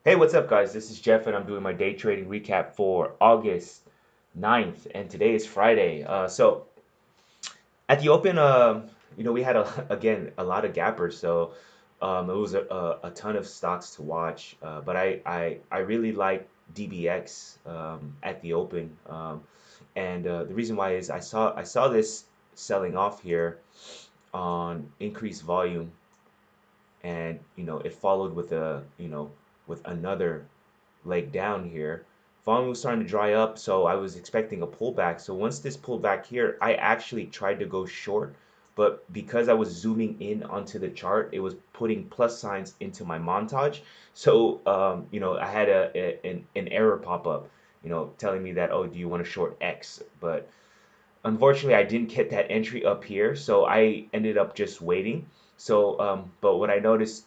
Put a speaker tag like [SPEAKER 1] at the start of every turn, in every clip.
[SPEAKER 1] Hey, what's up, guys? This is Jeff, and I'm doing my day trading recap for August 9th, and today is Friday. So at the open, we had again a lot of gappers, so it was a ton of stocks to watch. But I really like DBX at the open, and the reason why is I saw this selling off here on increased volume, and it followed with with another leg down here. Volume was starting to dry up, so I was expecting a pullback. So once this pulled back here, I actually tried to go short, but because I was zooming in onto the chart, it was putting plus signs into my montage. So I had an error pop up, telling me that, oh, do you want to short X? But unfortunately, I didn't get that entry up here, so I ended up just waiting. So, but what I noticed,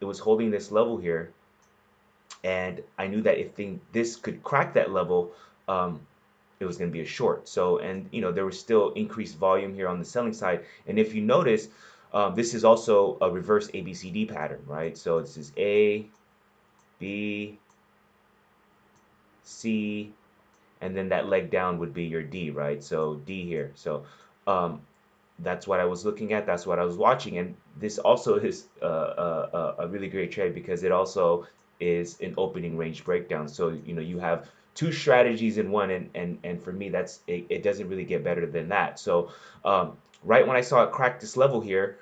[SPEAKER 1] it was holding this level here, and I knew that if this could crack that level, um, it was going to be a short. So, and there was still increased volume here on the selling side. And if you notice, this is also a reverse ABCD pattern, right? So this is A, B, C, and then that leg down would be your D, right? So D here. So um, that's what I was looking at. That's what I was watching, and this also is a really great trade because it also is an opening range breakdown. So you have two strategies in one, and for me, it doesn't really get better than that. So right when I saw it crack this level here,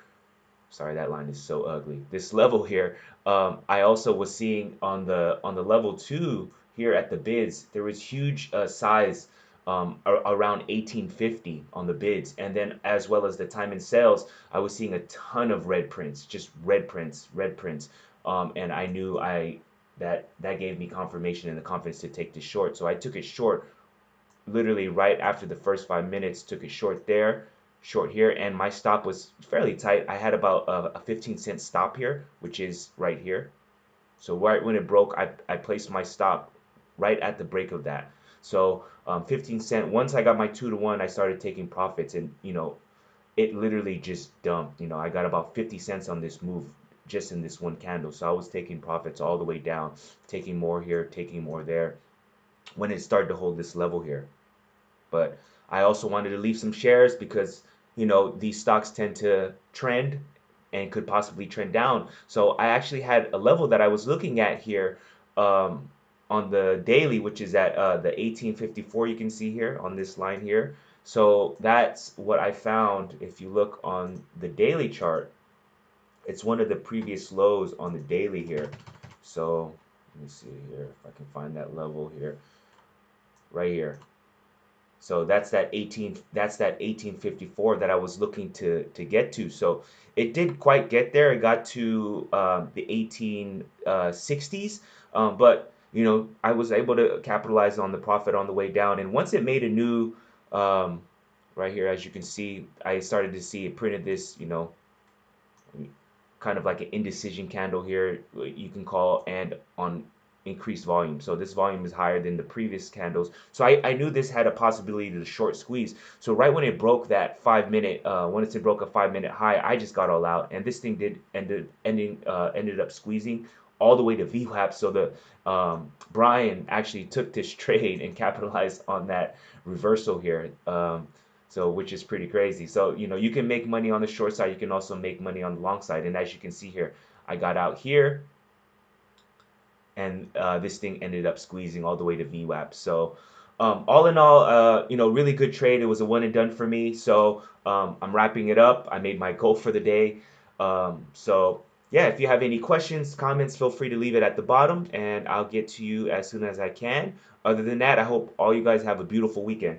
[SPEAKER 1] sorry, that line is so ugly. This level here, I also was seeing on the level two here at the bids, there was huge size around 1850 on the bids, and then as well as the time in sales, I was seeing a ton of red prints, just red prints, red prints, and I knew that gave me confirmation and the confidence to take this short. So I took it short literally right after the first 5 minutes, took a short there, short here, and my stop was fairly tight. I had about a 15-cent stop here, which is right here. So right when it broke, I placed my stop right at the break of that. So 15 cent. Once I got my 2 to 1, I started taking profits, and it literally just dumped. I got about 50 cents on this move just in this one candle. So I was taking profits all the way down, taking more here, taking more there when it started to hold this level here. But I also wanted to leave some shares because these stocks tend to trend and could possibly trend down. So I actually had a level that I was looking at here um, on the daily, which is at the 1854. You can see here on this line here. So that's what I found. If you look on the daily chart, it's one of the previous lows on the daily here. So let me see here if I can find that level here, right here. So that's that 1854 that I was looking to get to. So it did quite get there. It got to the 1860s, but I was able to capitalize on the profit on the way down. And once it made a new um, right here, as you can see, I started to see it printed this, kind of like an indecision candle here, you can call, and on increased volume. So this volume is higher than the previous candles. So I knew this had a possibility to short squeeze. So right when it broke that 5 minute, once it broke a 5 minute high, I just got all out, and this thing ended up squeezing all the way to VWAP. So the Brian actually took this trade and capitalized on that reversal here. So which is pretty crazy. So you can make money on the short side. You can also make money on the long side. And as you can see here, I got out here, and this thing ended up squeezing all the way to VWAP. So all in all, really good trade. It was a one and done for me. So I'm wrapping it up. I made my goal for the day. So yeah, if you have any questions, comments, feel free to leave it at the bottom, and I'll get to you as soon as I can. Other than that, I hope all you guys have a beautiful weekend.